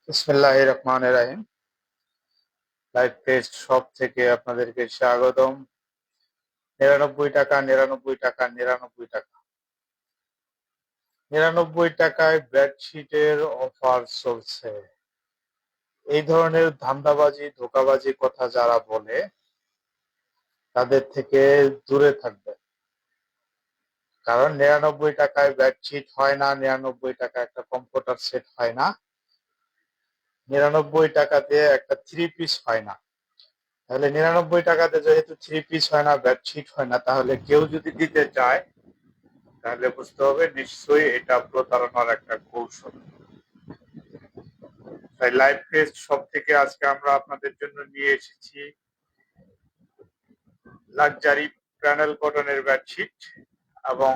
বিসমিল্লাহির রহমানির রহিম। Live test shop থেকে আপনাদেরকে স্বাগতম। 99 টাকা, 99 টাকা, 99 টাকা, 99 টাকায় বেডশিটের অফার চলছে। এই ধরনের ধান্দাবাজি, ধোঁকাবাজি কথা যারা বলে তাদের থেকে দূরে থাকবে। কারণ 99 টাকায় বেডশিট হয় না, 99 টাকা একটা কম্পিউটার সেট হয় না, 99 টাকাতে একটা থ্রি পিস হয় না। তাহলে 99 টাকাতে যেহেতু থ্রি পিস হয় না, বেডশিট হয় না, তাহলে কেউ যদি দিতে চায় তাহলে বুঝতে হবে নিশ্চয়ই এটা প্রতারণার একটা কৌশল। তাই লাইভ টেস্ট সব থেকে আজকে আমরা আপনাদের জন্য নিয়ে এসেছি লাক্সারি প্যানেল কটনের বেডশিট এবং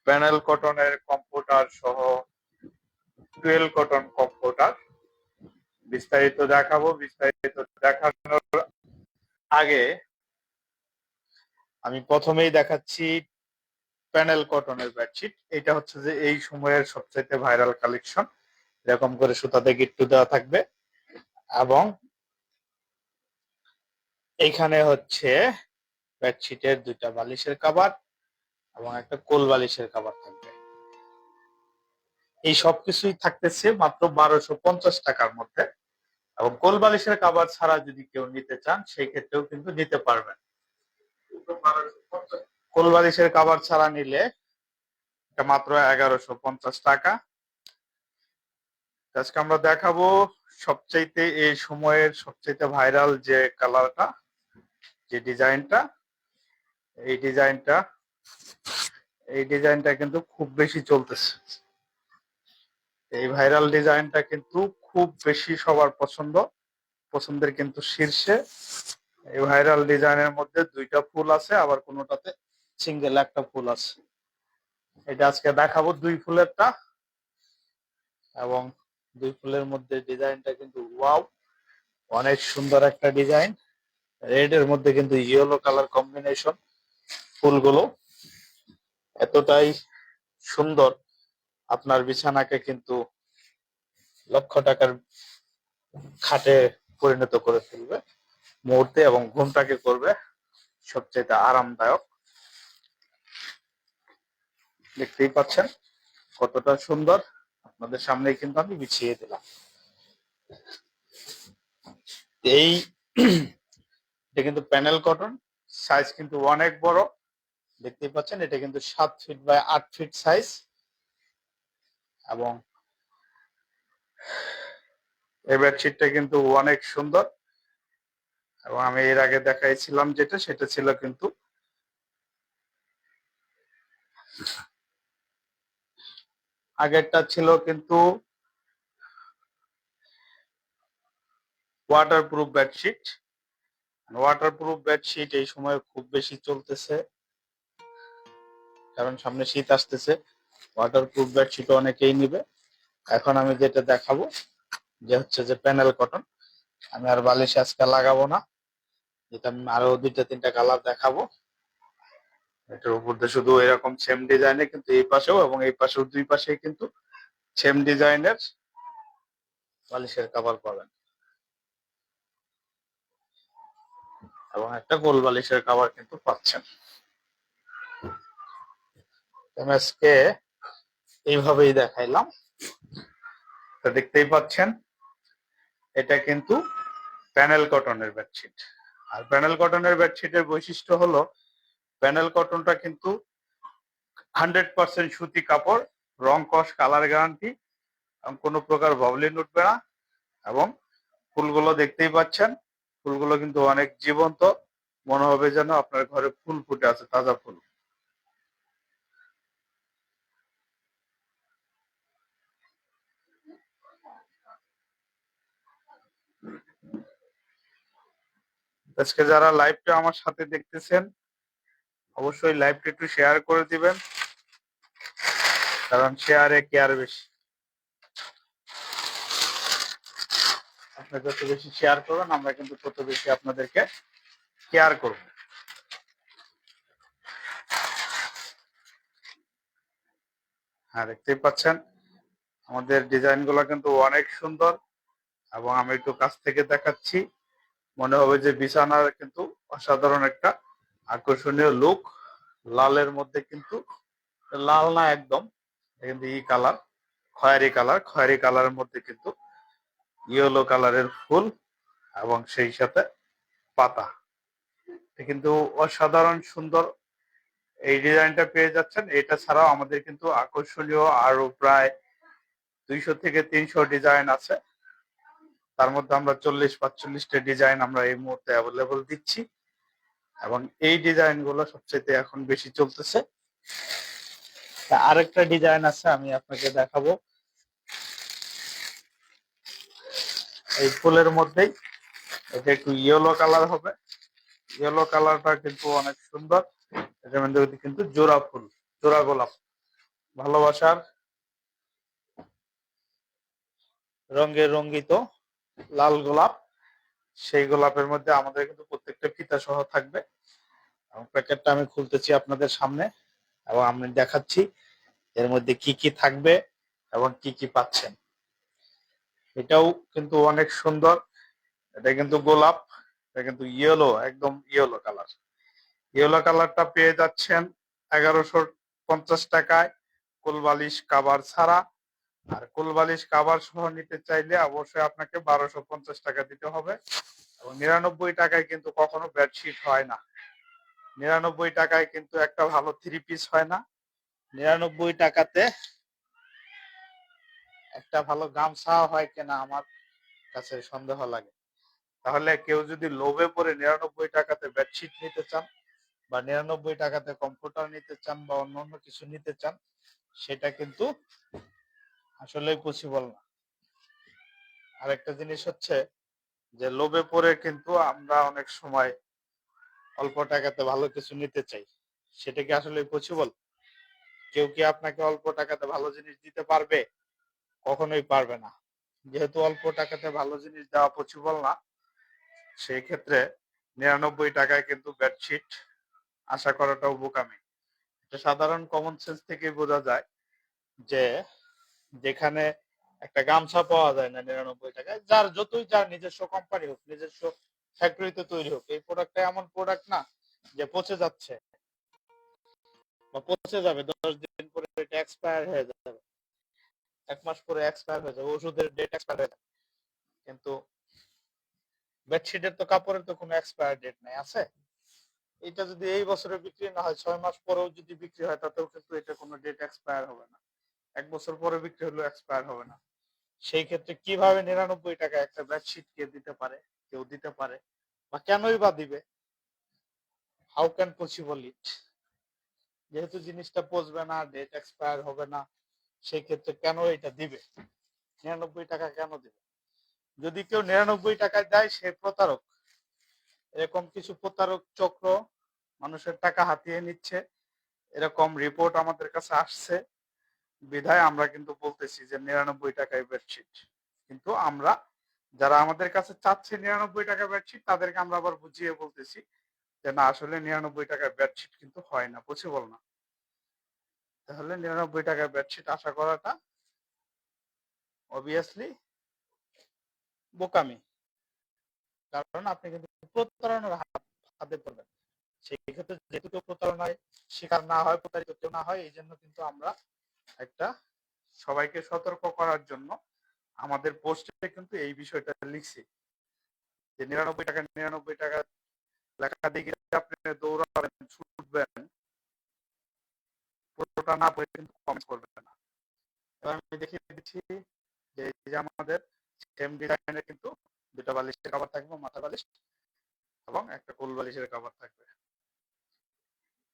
প্যানেল কটনের কম্পিউটার সহ টুয়েল কটন কম্পিউটার। বিস্তারিত দেখাবো। বিস্তারিত দেখানোর আগে আমি প্রথমেই দেখাচ্ছি প্যানেল কটনের বেডশিট। এটা হচ্ছে যে এই সময়ের সবচেয়ে ভাইরাল কালেকশন। এরকম করে সুতাতে গিট্টু দেওয়া থাকবে এবং এইখানে হচ্ছে বেডশিটের দুইটা বালিশের কভার এবং একটা কোল বালিশের কভার থাকবে। এই সবকিছুই থাকতেছে মাত্র 1250 টাকার মধ্যে। এবং কোল বালিশের কভার ছাড়া যদি কেউ নিতে চান সেই ক্ষেত্রেও কিন্তু নিতে পারবেন। কোল বালিশের কভার ছাড়া নিলে এটা মাত্র 1150 টাকা। আজকে আমরা দেখাবো সবচাইতে এই সময়ের সবচাইতে ভাইরাল যে কালারটা, যে ডিজাইনটা, এই ডিজাইনটা এই ডিজাইনটা কিন্তু খুব বেশি চলতেছে। এই ভাইরাল ডিজাইনটা কিন্তু খুব বেশি সবার পছন্দের কিন্তু শীর্ষে। এই ভাইরাল ডিজাইনের মধ্যে দুইটা ফুল আছে, আবার কোনোটাতে সিঙ্গেল একটা ফুল আছে। এটা আজকে দেখাবো দুই ফুলেরটা, এবং দুই ফুলের মধ্যে ডিজাইনটা কিন্তু ওয়াও, অনেক সুন্দর একটা ডিজাইন। রেড এর মধ্যে কিন্তু ইয়েলো কালার কম্বিনেশন। ফুলগুলো এতটাই সুন্দর, আপনার বিছানাকে কিন্তু লক্ষ টাকার খাটে পরিণত করে ফেলবে মুহূর্তে, এবং ঘুমটাকে করবে সবচেয়ে আরামদায়ক। দেখতেই পাচ্ছেন কতটা সুন্দর, আপনাদের সামনে কিন্তু আমি বিছিয়ে দিলাম। এই এটা কিন্তু প্যানেল কটন, সাইজ কিন্তু অনেক বড়। দেখতেই পাচ্ছেন এটা কিন্তু 7 ফিট বাই 8 ফিট সাইজ, এবং এই বেডশিটটা কিন্তু অনেক সুন্দর। এবং আমি এর আগে দেখাইছিলাম যেটা, সেটা ছিল কিন্তু আগেরটা ছিল কিন্তু ওয়াটারপ্রুফ বেডশিট। ওয়াটারপ্রুফ বেডশিট এই সময় খুব বেশি চলতেছে, কারণ সামনে শীত আসতেছে। ওয়াটারপ্রুফ বেডশিট অনেকেই নিবে। এখন আমি যেটা দেখাবো যে হচ্ছে যে প্যানেল কটন। আমি আর বালিশ আজকে লাগাবো না, যেটা আমি আরো দুইটা তিনটা কালার দেখাবো। এটার উপর দিয়ে শুধু এরকম সেম ডিজাইনে কিন্তু এই পাশেও এবং এই পাশেও দুই পাশে কিন্তু সেম ডিজাইনের বালিশের কভার পাবেন, এবং একটা গোল বালিশের কভার কিন্তু পাচ্ছেন। আজকে এইভাবেই দেখাইলাম। তো দেখতেই পাচ্ছেন এটা কিন্তু প্যানেল কটনের বেডশিট। আর প্যানেল কটনের বেডশিটের বৈশিষ্ট্য হলো প্যানেল কটনটা কিন্তু 100% সুতি কাপড়, রং কস কালার গ্যারান্টি, এবং কোনো প্রকার ভবলিন উঠবে না। এবং ফুলগুলো দেখতেই পাচ্ছেন, ফুলগুলো কিন্তু অনেক জীবন্ত, মনে হবে যেন আপনার ঘরে ফুল ফুটে আছে, তাজা ফুল। আজকে যারা লাইভটা আমার সাথে দেখতেছেন অবশ্যই লাইভটা একটু শেয়ার করে দিবেন, কারণ শেয়ারে কেয়ার বেশি। আপনি যত বেশি শেয়ার করবেন আমরা কিন্তু তত বেশি আপনাদেরকে কেয়ার করব। হ্যাঁ, দেখতেই পাচ্ছেন আমাদের ডিজাইন গুলো কিন্তু অনেক সুন্দর, এবং আমি একটু কাছ থেকে দেখাচ্ছি, মনে হবে যে বিছানার কিন্তু অসাধারণ একটা আকর্ষণীয় লুক। লালের মধ্যে কিন্তু, লাল না একদম, কিন্তু ই কালার, খয়েরি কালারের মধ্যে কিন্তু ইয়েলো কালারের ফুল এবং সেই সাথে পাতা, কিন্তু অসাধারণ সুন্দর এই ডিজাইনটা পেয়ে যাচ্ছেন। এটা ছাড়াও আমাদের কিন্তু আকর্ষণীয় আরো প্রায় 200 থেকে 300 ডিজাইন আছে। তার মধ্যে আমরা 40-45টা ডিজাইন আমরা এই মুহূর্তে অ্যাভেলেবল দিচ্ছি, এবং এই ডিজাইন গুলো সবচেয়ে এখন বেশি চলতেছে। আরেকটা ডিজাইন আছে, আমি আপনাকে দেখাবো। এই ফুলের মধ্যেই এটা একটু ইয়েলো কালার হবে। ইয়েলো কালারটা কিন্তু অনেক সুন্দর। এটার মধ্যে কিন্তু জোড়া ফুল, জোড়া গোলাপ, ভালোবাসার রঙে রঙ্গিত লাল গোলাপ। সেই গোলাপের মধ্যে আমাদের কিন্তু প্রত্যেকটা ফিতা সহ থাকবে, এবং প্যাকেটটা আমি খুলতেছি আপনাদের সামনে, এবং আমি দেখাচ্ছি এর মধ্যে কি কি থাকবে এবং কি কি পাচ্ছেন। এটাও কিন্তু অনেক সুন্দর। এটা কিন্তু গোলাপ, এটা কিন্তু ইয়েলো, একদম ইয়েলো কালার। ইয়েলো কালারটা পেয়ে যাচ্ছেন 1150 টাকায়, কোলবালিশ কাভার ছাড়া। আর কোলবালিশ কাভার সহ নিতে চাইলে অবশ্যই আপনাকে 1250 টাকা দিতে হবে, এবং 99 টাকায় কিন্তু কখনো বেডশিট হয় না। 99 টাকায় কিন্তু একটা ভালো 3 পিস হয় না। 99 টাকাতে একটা ভালো গামছা হয় কিনা আমার কাছে সন্দেহ লাগে। তাহলে কেউ যদি লোভে পড়ে 99 টাকাতে বেডশিট নিতে চান, বা 99 টাকাতে কম্পিউটার নিতে চান, বা অন্য কিছু নিতে চান, সেটা কিন্তু আসলে পসিবল না। আরেকটা জিনিস হচ্ছে যে লোভে পড়ে কিন্তু আমরা অনেক সময় অল্প টাকাতে ভালো কিছু নিতে চাই, সেটা কি আসলে পসিবল? কেউ কি আপনাকে অল্প টাকাতে ভালো জিনিস দিতে পারবে? কখনোই পারবে না। যেহেতু অল্প টাকাতে ভালো জিনিস দেওয়া পসিবল না, সেই ক্ষেত্রে 99 টাকায় কিন্তু বেডশিট আশা করাটাও বোকামি। এটা সাধারণ কমন সেন্স থেকে বোঝা যায় যে যেখানে একটা গামছা পাওয়া যায় না 99 টাকায়, যার নিজস্ব কোম্পানি হোক, নিজস্ব ফ্যাক্টরিতে তৈরি হোক, এই প্রোডাক্টটা এমন প্রোডাক্ট না যে পচে যাচ্ছে বা পচে যাবে, 10 দিন পরে এটা এক্সপায়ার হয়ে যাবে, 1 মাস পরে এক্সপায়ার হয়ে যাবে, ওষুধের ডেট এক্সপায়ার হয়ে যাবে। কিন্তু বেডশিটের তো, কাপড়ের তো কোনো এক্সপায়ার ডেট নাই, আছে? এটা যদি এই বছরে বিক্রি না হয়, 6 মাস পরেও যদি বিক্রি হয়, তাতেও কিন্তু এটা কোনো ডেট এক্সপায়ার হবে না। 1 বছর পরে বিক্রি হলেও এক্সপায়ার হবে না। সেই ক্ষেত্রে কিভাবে 99 টাকা একটা বেডশিট কে দিতে পারে, কেউ দিতে পারে, বা কেনই বা দিবে? How can possible it? যেহেতু জিনিসটা পচবে না, ডেট এক্সপায়ার হবে না, সেই ক্ষেত্রে কেন এটা দিবে? 99 টাকা কেন দিবে? যদি কেউ 99 টাকায় দেয়, সে প্রতারক। এরকম কিছু প্রতারক চক্র মানুষের টাকা হাতিয়ে নিচ্ছে, এরকম রিপোর্ট আমাদের কাছে আসছে। বিধায় আমরা কিন্তু বলতেছি যে 99 টাকায় বেডশিট। কিন্তু আমরা, যারা আমাদের কাছে চাচ্ছে 99 টাকা বেডশিট, তাদেরকে আমরা আবার বুঝিয়ে বলতেছি যে না, আসলে 99 টাকার বেডশিট কিন্তু হয় না, পসিবল না। তাহলে 99 টাকার বেডশিট আশা করাটা অবভিয়াসলি বোকামি। কারণ আপনি কিন্তু প্রতারণার হাতে পড়বেন। সেই ক্ষেত্রে যেহেতু কেউ প্রতারণায় শিকার না হয়, প্রতারিত কেউ না হয়, এই জন্য কিন্তু আমরা একটা, সবাইকে সতর্ক করার জন্য আমাদের পোস্টে কিন্তু এই বিষয়টা লিখছি যে 99 টাকা লেখা দিয়ে আপনি দৌড়াবেন, ছুটবেন, পুরোটা না পড়ে কিন্তু কমেন্ট করবেন না। এবার আমি দেখিয়ে দিচ্ছি যে এই যে আমাদের সেম ডিজাইনের কিন্তু 2টা বালিশের কভার থাকবে, মাথা বালিশ এবং একটা কোল বালিশের কভার থাকবে।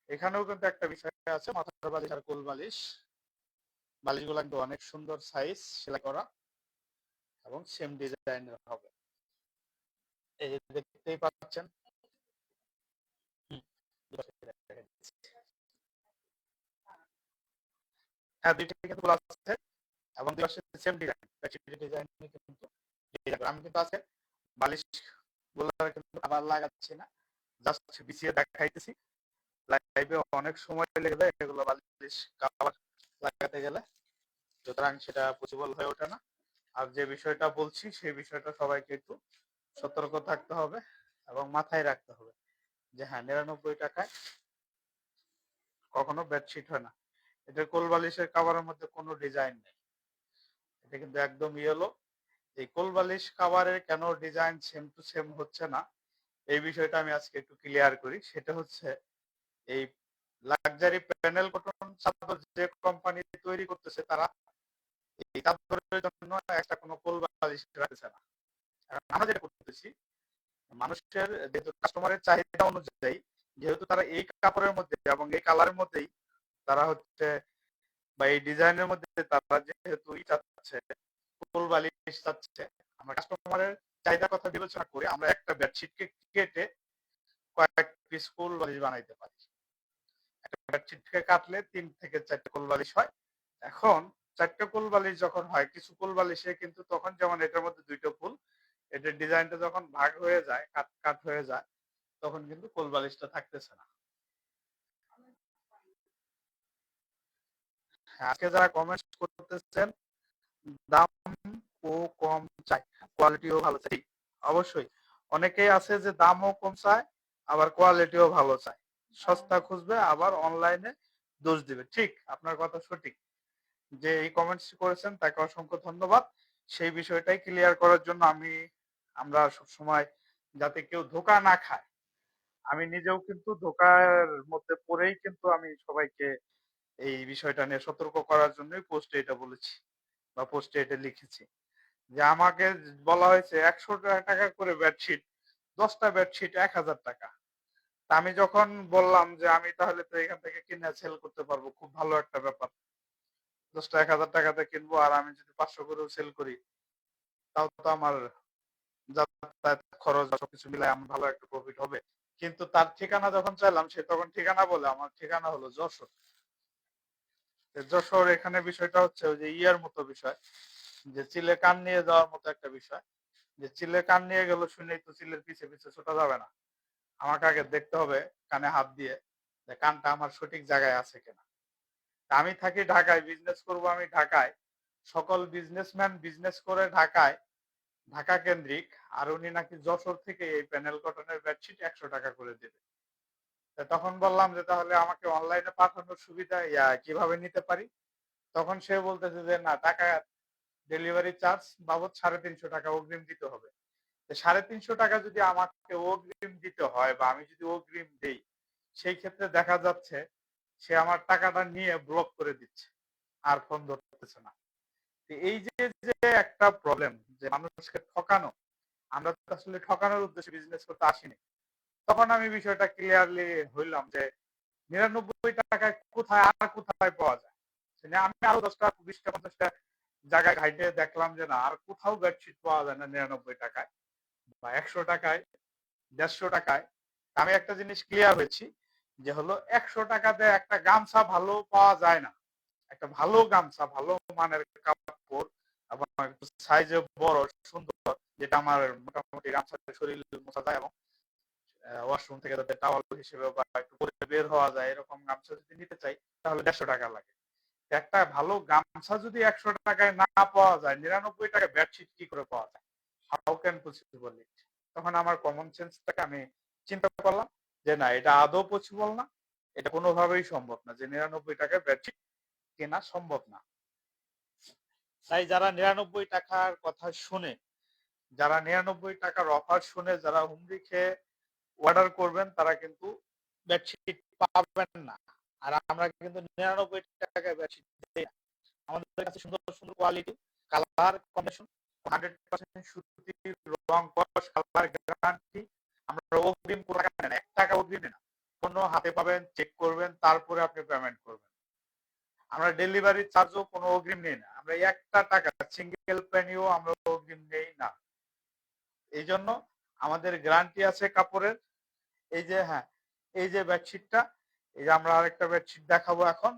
এখানেও কিন্তু একটা বিষয় আছে, মাথার বালিশ আর কোল বালিশ, বালিশগুলো কিন্তু অনেক সুন্দর সাইজ, সেলাই করা এবং সেম ডিজাইনের হবে। এই যে দেখতেই পাচ্ছেন। হ্যাঁ, দুইটাই কিন্তু খোলা আছে, এবং দুই পাশে সেম ডিজাইন, ডিজাইন কিন্তু আমি কিন্তু আজকে বালিশ গুলো কিন্তু আবার লাগাচ্ছি না, জাস্ট বিছিয়ে দেখাইতেছি। লাইভে অনেক সময় লেগে যায় এগুলো বালিশ কভার লাগাতে গেলে। সুতরাং সেটা পসিবল হয়ে ওঠে না। আর যে বিষয়টা বলছি সেই বিষয়টা সবাইকে একটু সতর্ক থাকতে হবে এবং মাথায় রাখতে হবে যে হ্যাঁ 99 টাকায় কখনো বেডশিট হয় না। এটা কোল বালিশের কাভারের মধ্যে কোনো ডিজাইন নেই, এটা কিন্তু একদম ইয়েলো। এই কোল বালিশ কাভারের কেন ডিজাইন সেম টু সেম হচ্ছে না এই বিষয়টা আমি আজকে একটু ক্লিয়ার করি। সেটা হচ্ছে এই লাক্সারি প্যানেল কটন চাদর যে কোম্পানি তৈরি করতেছে তারা এই চাদরের জন্য একটা কোনো কোল বালিশ রাখছে না। আমরা যেটা করতেছি মানুষের যেহেতু কাস্টমারের চাহিদা অনুযায়ী যেহেতু তারা এই কাপড়ের মধ্যে এবং এই কালারের মধ্যেই তারা হচ্ছে বা এই ডিজাইনের মধ্যে তারা যেহেতু চাচ্ছে কোল বালিশ চাচ্ছে, আমরা কাস্টমারের চাহিদার কথা বিবেচনা করে আমরা একটা বেডশিটকে কেটে কয়েক পিস কোল বালিশ বানাইতে পারি। একটা বেডশিটকে কাটলে 3 থেকে 4টা কোল বালিশ হয়। এখন 4টা কোল বালিশ যখন হয় কিছু কোল বালিশে কিন্তু তখন যেমন এটার মধ্যে 2টা কোল, এটার ডিজাইনটা যখন ভাগ হয়ে যায় কাট কাট হয়ে যায় তখন কিন্তু কোল বালিশটা থাকতেছে না। আজকে যারা কমেন্টস করতেছেন দাম ও কম চাই কোয়ালিটিও ভালো চাই, অবশ্যই অনেকেই আছে যে দামও কম চায় আবার কোয়ালিটিও ভালো চায়, সস্তা খুঁজবে আবার অনলাইনে দোষ দিবে। ঠিক আপনার কথা সঠিক, যে এই কমেন্টস করেছেন তাকে অসংখ্য ধন্যবাদ। সেই বিষয়টাই ক্লিয়ার করার জন্য আমরা সবসময় যাতে কেউ ধোকা না খায়, আমি নিজেও কিন্তু ধোকার মধ্যে পড়েই কিন্তু আমি সবাইকে এই বিষয়টা নিয়ে সতর্ক করার জন্যই পোস্টে এটা বলেছি বা পোস্টে এটা লিখেছি যে আমাকে বলা হয়েছে 100 টাকা করে বেডশিট, 10টা বেডশিট 1000 টাকা। তা আমি যখন বললাম যে আমি তাহলে তো এখান থেকে কিনে সেল করতে পারবো, খুব ভালো একটা ব্যাপার, 10টা 1000 টাকাতে কিনবো আর আমি যদি 500 করেও সেল করি তাও তো আমার যাতায়াত খরচ সবকিছু মিলাই আমার ভালো একটা প্রফিট হবে। কিন্তু তার ঠিকানা যখন চাইলাম সে তখন ঠিকানা বলে আমার ঠিকানা হলো যশোর। যশোর এখানে বিষয়টা হচ্ছে ওই যে ইয়ার মতো বিষয় যে চিলে কান নিয়ে যাওয়ার মতো একটা বিষয়, যে চিলে কান নিয়ে গেল শুনেই তো চিলের পিছে পিছে ছোটা যাবে না, আমাকে আগে দেখতে হবে কানে হাত দিয়ে যে কানটা আমার সঠিক জায়গায় আছে কিনা। আমি থাকি ঢাকায়, বিজনেস করব আমি ঢাকায়, সকল বিজনেসম্যান বিজনেস করে ঢাকায়, ঢাকা কেন্দ্রিক, আর উনি নাকি যশোর থেকে এই প্যানেল কটনের বেডশিট 100 টাকা করে দেবে। তখন বললাম যে তাহলে আমাকে অনলাইনে পাঠানোর সুবিধা কিভাবে নিতে পারি, তখন সে বলতেছে যে না টাকা ডেলিভারি চার্জ বাবদ 350 টাকা অগ্রিম দিতে হবে। 350 টাকা যদি আমাকে অগ্রিম দিতে হয় বা আমি যদি অগ্রিম দেই সেই ক্ষেত্রে দেখা যাচ্ছে সে আমার টাকাটা নিয়ে ব্লক করে দিচ্ছে আর ফোন ধরতেছে না। এই যে যে একটা প্রবলেম যে মানুষকে ঠকানো, আমরা তো আসলে ঠকানোর উদ্দেশ্যে বিজনেস করতে আসিনি। তখন আমি বিষয়টা ক্লিয়ারলি হইলাম যে 99 টাকায় কোথায় আর কোথায় পাওয়া যায়। আমি আরো 10টা 20টা 50টা জায়গায় ঘাইটে দেখলাম যে না আর কোথাও বেডশিট পাওয়া যায় না 99 টাকায় বা 100 টাকায় 150 টাকায়। আমি একটা জিনিস ক্লিয়ার হয়েছি যে হলো 100 টাকাতে একটা গামছা ভালো পাওয়া যায় না। একটা ভালো গামছা ভালো মানের কাপড় এবং সাইজে বড় সুন্দর যেটা আমার মোটামুটি গামছাতে শরীর মোছা যায় এবং ওয়াশরুম থেকে যাতে টাওয়াল হিসেবে বা একটু পরে বের হওয়া যায় এরকম গামছা যদি নিতে চাই তাহলে 150 টাকা লাগে। একটা ভালো গামছা যদি 100 টাকায় না পাওয়া যায় 99 টাকায় বেডশিট কি করে পাওয়া যায়, হাউ ক্যান পসিবল ইট। তখন আমার কমন সেন্সটাকে আমি চিন্তা করলাম যে না এটা আদৌ পসিবল না, এটা কোনোভাবেই সম্ভব না যে 99 টাকায় বেডশিট কেনা সম্ভব না। তাই যারা 99 টাকার কথা শুনে, যারা 99 টাকার অফার শুনে যারা হুমড়ি খেয়ে অর্ডার করবেন তারা কিন্তু বেডশিট পাবেন না। আর আমরা কিন্তু 99 টাকায় বেডশিট দিই না। আমাদের কাছে সুন্দর সুন্দর কোয়ালিটি কালার কম্বিনেশন 100% সুতি রং কস কালার গ্যারান্টি। আমরা অগ্রিম কোনো টাকা নেই না, 1 টাকা অগ্রিম নেই না, কোনো হাতে পাবেন চেক করবেন তারপরে আপনি পেমেন্ট করবেন। আমরা ডেলিভারি চার্জও কোনো অগ্রিম নেই না, আমরা 1 টাকা সিঙ্গেল পেনিও আমরা অগ্রিম নেই না। এই জন্য আমাদের গ্যারান্টি আছে কাপড়ের। এই যে হ্যাঁ এই যে বেডশিটটা, এই যে আমরা আরেকটা বেডশিট দেখাবো এখন,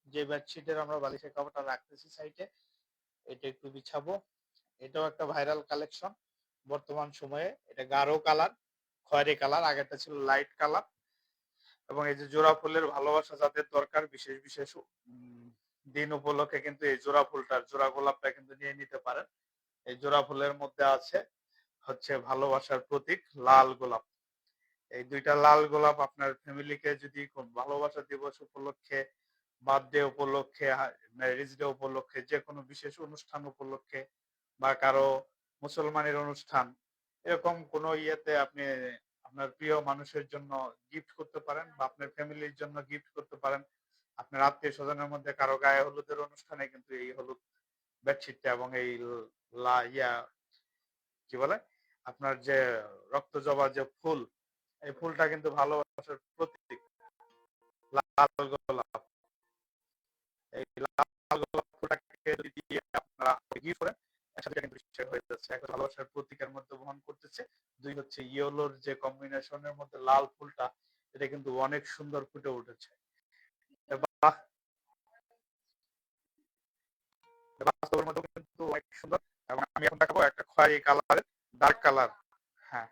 যে বেডশিটের আমরা বালিশের কাপড়টা রাখতেছি সাইডে, এটা একটু বিছাবো। এটাও একটা ভাইরাল কালেকশন বর্তমান সময়ে, এটা গাঢ় কালার খয়েরি কালার, আগেরটা ছিল লাইট কালার। এবং এই যে জোড়া ফুলের ভালোবাসা যাদের দরকার বিশেষ বিশেষ দিন উপলক্ষে কিন্তু এই জোড়া ফুলটার জোড়া গোলাপটা কিন্তু নিয়ে নিতে পারেন। এই জোড়া ফুলের মধ্যে আছে হচ্ছে ভালোবাসার প্রতীক লাল গোলাপ। এই দুইটা লাল গোলাপ আপনার ফ্যামিলিকে যদি ভালোবাসা দিবস উপলক্ষে, বার্থডে উপলক্ষে, ম্যারেজ ডে উপলক্ষে, যে কোনো বিশেষ অনুষ্ঠান উপলক্ষে বা কারো মুসলমানের অনুষ্ঠান, এরকম কোনো ইয়েতে আপনি আপনার প্রিয় মানুষের জন্য গিফট করতে পারেন বা আপনার ফ্যামিলির জন্য গিফট করতে পারেন। আপনার আত্মীয় স্বজনের মধ্যে কারো গায়ে হলুদের অনুষ্ঠানে কিন্তু এই হলুদ বেডশিটটা এবং এই ইয়া কি বলে আপনার যে রক্ত জবা যে ফুল, এই ফুলটা কিন্তু ভালোবাসার প্রতীক লাল গোলাপ। এই লাল গোলাপ ফুলটাকে যদি আপনারা গিফট করেন, একসাথে কিন্তু হয়ে যাচ্ছে, একটা ভালোবাসার প্রতীকের মধ্যে বহন করতেছে। দুই হচ্ছে ইয়েলোর যে কম্বিনেশনের মধ্যে লাল ফুলটা, এটা কিন্তু অনেক সুন্দর ফুটে উঠেছে। বাস্তবের মধ্যে কিন্তু অনেক সুন্দর। এবং আমি এখন দেখাবো একটা খয়েরি কালারের ডার্ক কালার, হ্যাঁ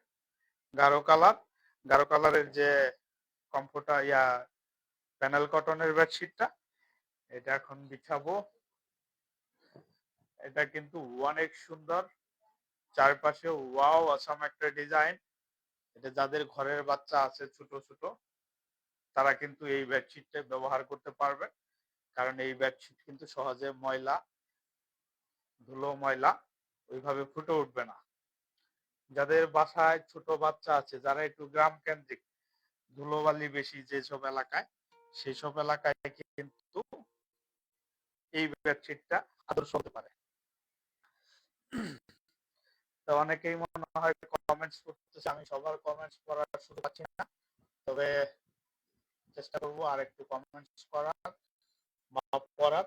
গাঢ় কালারের যে কমফোর্টার প্যানেল কটনের বেডশিটটা, এটা এখন বিছাবো। এটা কিন্তু অনেক সুন্দর, চারপাশে ওয়াও আসাম একটা ডিজাইন। এটা যাদের ঘরের বাচ্চা আছে ছোট ছোট, তারা কিন্তু এই বেডশিটটা ব্যবহার করতে পারবে, কারণ এই বেডশিট কিন্তু সহজে ধুলো ময়লা ওইভাবে ফুটে উঠবে না। যাদের বাসায় ছোট বাচ্চা আছে, যারা একটু গ্রাম কেন্দ্রিক, ধুলোবালি বেশি যেসব এলাকায়, সেই সব এলাকায় কিন্তু এই বেডশিটটা আদর্শ হতে পারে। তো অনেকেই মনে হয় কমেন্টস করতেছে, আমি সবার কমেন্টস পড়ার সুযোগ পাচ্ছি না, তবে চেষ্টা করবো আর একটু কমেন্টস করার বা পড়ার।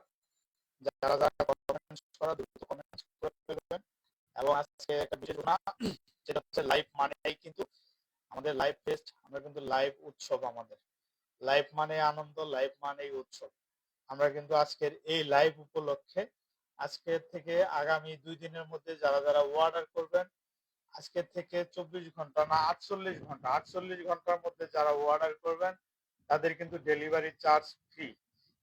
যারা যারা কমেন্টস করা দ্রুত কমেন্টস করে ফেলবেন। এবং আজকে একটা বিশেষ ঘটনা, যেটা হচ্ছে লাইভ মানেই কিন্তু আমাদের লাইভ ফেস্ট, আমরা কিন্তু লাইভ উৎসব, আমাদের লাইভ মানে আনন্দ, লাইভ মানেই উৎসব। আমরা কিন্তু আজকের এই লাইভ উপলক্ষে আজকের থেকে আগামী 2 দিনের মধ্যে যারা যারা অর্ডার করবেন, আজকের থেকে 24 ঘন্টা না 48 ঘন্টার মধ্যে যারা অর্ডার করবেন, তাদের কিন্তু ডেলিভারি চার্জ ফ্রি।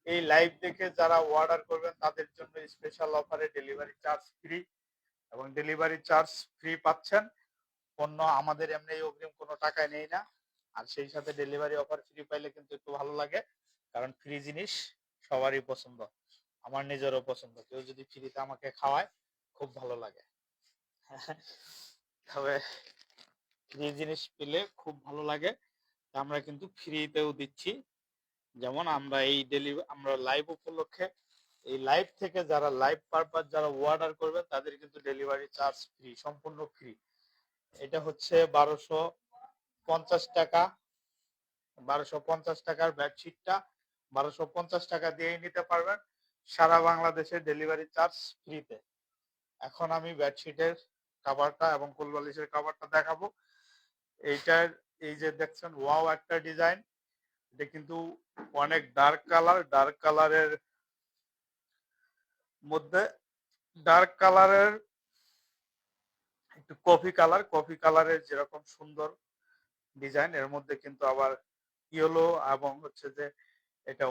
এই লাইভ দেখে যারা অর্ডার করবেন তাদের জন্য স্পেশাল অফারে ডেলিভারি চার্জ ফ্রি, এবং ডেলিভারি চার্জ ফ্রি পাচ্ছেন। পণ্য আমাদের এমনি অগ্রিম কোনো টাকায় নেই না, আর সেই সাথে ডেলিভারি অফার ফ্রি পাইলে কিন্তু একটু ভালো লাগে, কারণ ফ্রি জিনিস সবারই পছন্দ, আমার নিজেরও পছন্দ। কেউ যদি ফ্রিতে আমাকে খাওয়ায় খুব ভালো লাগে। তবে ফ্রি জিনিস পেলে খুব ভালো লাগে, আমরা কিন্তু ফ্রিতেও দিচ্ছি। যেমন আমরা লাইভ উপলক্ষে এই লাইভ থেকে যারা লাইভ পারপাস যারা অর্ডার করবেন, তাদের কিন্তু ডেলিভারি চার্জ ফ্রি, সম্পূর্ণ ফ্রি। এটা হচ্ছে 1250 টাকা, 1250 টাকার বেডশিটটা 1250 টাকা দিয়েই নিতে পারবেন, সারা বাংলাদেশে ডেলিভারি চার্জ ফ্রিতে। এখন আমি বেডশিটের কাভারটা এবং কোলবালিশের কাভারটা দেখাবো। এইটার এই যে দেখছেন ওয়াও একটা ডিজাইন, এটা কিন্তু অনেক ডার্ক কালারের মধ্যে একটু কফি কালারের যেরকম সুন্দর ডিজাইন, এর মধ্যে কিন্তু আবার ইয়েলো এবং হচ্ছে যে এটা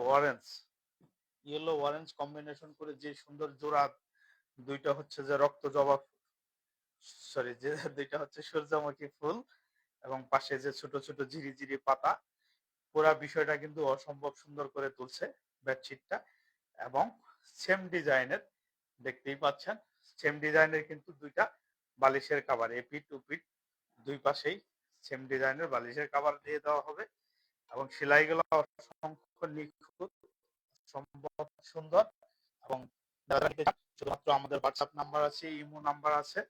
ইয়েলো অরেঞ্জ কম্বিনেশন করে যে সুন্দর জোড়া দুইটা হচ্ছে যে রক্ত জবা, সরি, যে দুইটা হচ্ছে সূর্যমুখী ফুল এবং পাশে যে ছোট ছোট ঝিরি পাতা, পুরা বিষয়টা কিন্তু অসম্ভব সুন্দর করে তুলছে বেডশিটটা। এবং সেম ডিজাইনের, দেখতেই পাচ্ছেন, সেম ডিজাইনের কিন্তু দুইটা বালিশের কভার, এপিঠ উপিঠ দুই পাশেই সেম ডিজাইনের বালিশের কভার দিয়ে দেওয়া হবে। এবং সেলাইগুলো অসংখ্য নিখুঁত, সম্ভব সুন্দর। এবং শুধুমাত্র আমাদের হোয়াটসঅ্যাপ নাম্বার আছে, ইমো নাম্বার আছে,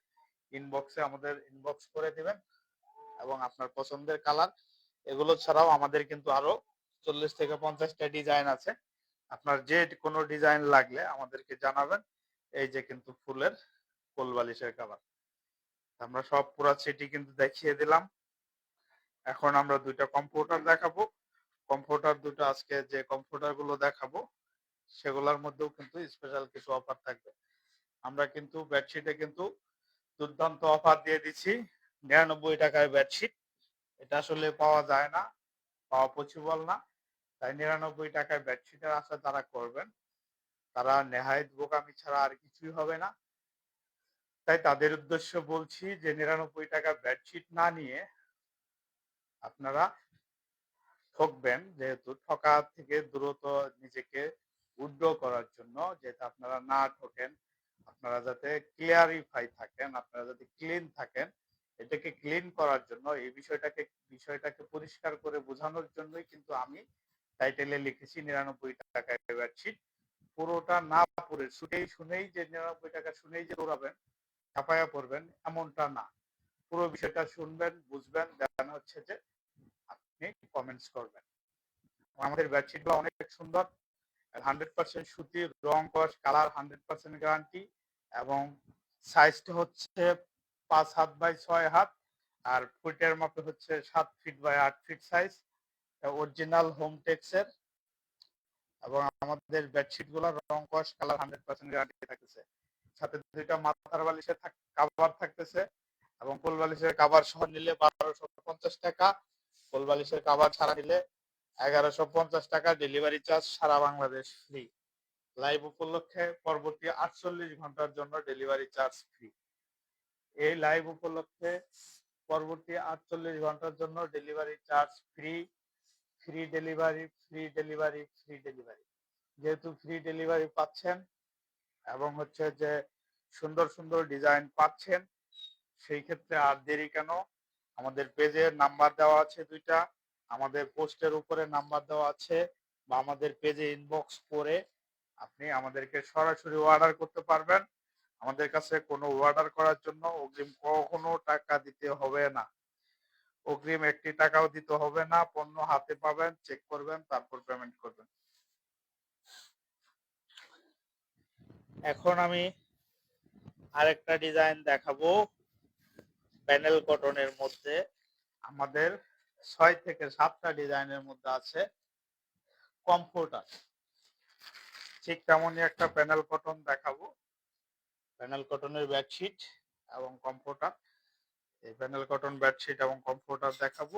ইনবক্সে আমাদের ইনবক্স করে দিবেন। এবং আপনার পছন্দের কালার, এগুলো ছাড়াও আমাদের কিন্তু আরো 40 থেকে 50টা ডিজাইন আছে। আপনার যে কোনো ডিজাইন লাগলে আমাদেরকে জানাবেন। এই যে কিন্তু ফুলের কোল বালিশের কাভার, আমরা সব পুরা সেটি কিন্তু দেখিয়ে দিলাম। এখন আমরা দুইটা কম্পিউটার দেখাবো। কম্পিউটার দুটো আজকে যে কম্পিউটার গুলো দেখাবো, সেগুলোর মধ্যেও কিন্তু স্পেশাল কিছু অফার থাকবে। আমরা কিন্তু বেডশিটে কিন্তু দুর্দান্ত অফার দিয়ে দিচ্ছি। 99 টাকায় বেডশিট, এটা আসলে পাওয়া যায় না, পাওয়া পসিবল না, তাই 99 টাকায় বেডশিটের আশা যারা করবেন তারা নেহায়েত বোকামি ছাড়া আর কিছুই হবে না। তাই তাদের উদ্দেশ্য বলছি যে 99 টাকা বেডশিট না নিয়ে আপনারা ঠকবেন, যেহেতু ঠকা থেকে দ্রুত নিজেকে উইথড্র করার জন্য, যাতে আপনারা না ঠকেন, আপনারা যাতে ক্লিয়ারিফাই থাকেন, আপনারা যাতে ক্লিন থাকেন, এটাকে ক্লিন করার জন্য, এই বিষয়টাকে পরিষ্কার করে বোঝানোর জন্যই কিন্তু আমি টাইটেলে লিখেছি 99 টাকা বেডশিট। পুরোটা না পড়ে শুনেই যে 99 টাকা শুনেই যে দৌড়াবেন, চাপায়া পড়বেন, এমনটা না। পুরো বিষয়টা শুনবেন, বুঝবেন, দেন হচ্ছে যে আপনি কমেন্টস করবেন। আমাদের বেডশিটগুলো অনেক সুন্দর, 100% সুতির, রং কস কালার 100% গ্যারান্টি, এবং সাইজটা হচ্ছে 5 হাত বাই 6 হাত, আর ফুটের মাপে হচ্ছে 7 feet by 8 feet size, original home টেক্সের। এবং আমাদের বেডশিটগুলো রং কস কালার 100% গ্যারান্টি থাকতেছে। সাথে দুইটা মাথার বালিশের কভার থাকতেছে, এবং কোল বালিশের কভার সহ নিলে 1250 টাকা, কোল বালিশের কভার ছাড়া নিলে 1150 টাকা। ডেলিভারি চার্জ সারা বাংলাদেশ ফ্রি। লাইভ উপলক্ষে পরবর্তী 48 ঘন্টার জন্য ডেলিভারি চার্জ ফ্রি। এই লাইভ উপলক্ষে পরবর্তী 48 ঘন্টার জন্য delivery charge free. Free delivery, free delivery, free delivery. যেহেতু ফ্রি ডেলিভারি পাচ্ছেন এবং হচ্ছে যে সুন্দর সুন্দর ডিজাইন পাচ্ছেন, সেই ক্ষেত্রে আর দেরি কেন? আমাদের পেজের নাম্বার দেওয়া আছে দুইটা, আমাদের পোস্টের উপরে নাম্বার দেওয়া আছে, বা আমাদের পেজে ইনবক্স করে আপনি আমাদেরকে সরাসরি অর্ডার করতে পারবেন। আমাদের কাছে কোনো অর্ডার করার জন্য অগ্রিম কখনো টাকা দিতে হবে না। অগ্রিম 1 টাকাও দিতে হবে না। পণ্য হাতে পাবেন, চেক করবেন, তারপর পেমেন্ট করবেন। এখন আমি আরেকটা ডিজাইন দেখাবো প্যানেল কটনের মধ্যে। আমাদের 6 থেকে 7টা ডিজাইনের মধ্যে আছে কমফোর্টার। ঠিক তেমনই একটা প্যানেল কটন দেখাবো, প্যানেল কটনের বেডশিট এবং কমফোর্টার। এই প্যানেল কটন বেডশিট এবং কমফোর্টার দেখাবো,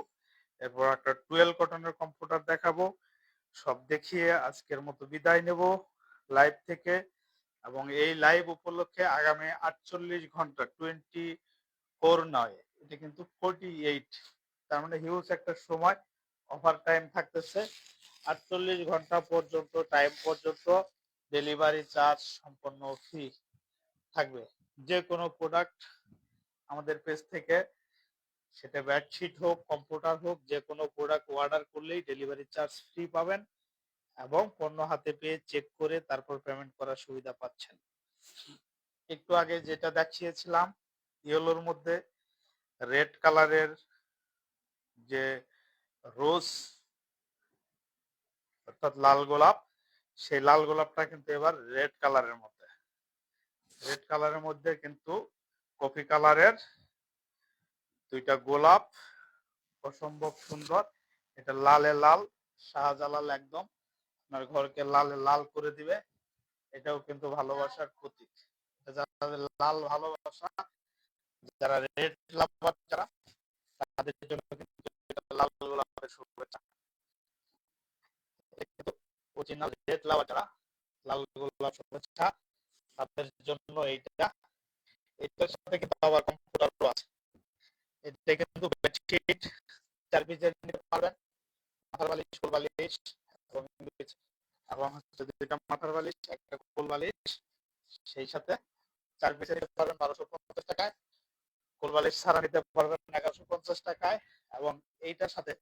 এরপর একটা টুয়েল কটনের কমফোর্টার দেখাবো। সব দেখিয়ে আজকের মতো বিদায় নেব লাইভ থেকে। এবং এই লাইভ উপলক্ষে আগামী 48 ঘন্টা, 24 নয়, এটা কিন্তু 48, তার মানে হিউজ একটা সময় অফার টাইম থাকতেছে। 48 ঘন্টা পর্যন্ত টাইম পর্যন্ত ডেলিভারি চার্জ সম্পূর্ণ ফ্রি থাকবে। যে কোনো প্রোডাক্ট আমাদের পেজ থেকে, সেটা বেডশিট হোক, কম্পিউটার হোক, যে কোনো প্রোডাক্ট অর্ডার করলেই ডেলিভারি চার্জ ফ্রি পাবেন, এবং পণ্য হাতে পেয়ে চেক করে তারপর পেমেন্ট করার সুবিধা পাচ্ছেন। একটু আগে যেটা দেখিয়েছিলাম ইয়েলোর মধ্যে রেড কালারের যে রোজ, অর্থাৎ লাল গোলাপ, সেই লাল গোলাপটা কিন্তু এবার রেড কালারের মধ্যে। রেড কালারের মধ্যে কিন্তু কফি কালারের দুইটা গোলাপ, অসম্ভব সুন্দর। এটা লালে লাল, শাহজালাল একদম, আপনার ঘরকে লালে লাল করে দিবে। এটাও কিন্তু ভালোবাসার প্রতীক। যারা লাল ভালোবাসা, যারা রেড লাভার, যারা, তাদের জন্য কিন্তু লাল গোলাপের শুভেচ্ছা। অরিজিনাল রেড লাভার যারা, লাল গোলাপ শুভেচ্ছা তাদের জন্য এইটা। এটার সাথে কিন্তু আবার কম্পিউটারও আছে। এটা কিন্তু বেডশিট 4 পিসের নিতে পারবেন, মাথার বালিশ, কোল বালিশ, এবং হচ্ছে 2টা মাথার বালিশ, একটা কোল বালিশ, সেই সাথে 4 পিসের নিতে পারবেন 1250 টাকায়। কোল বালিশ ছাড়া নিতে পারবেন 1150 টাকায়। এবং এইটার সাথে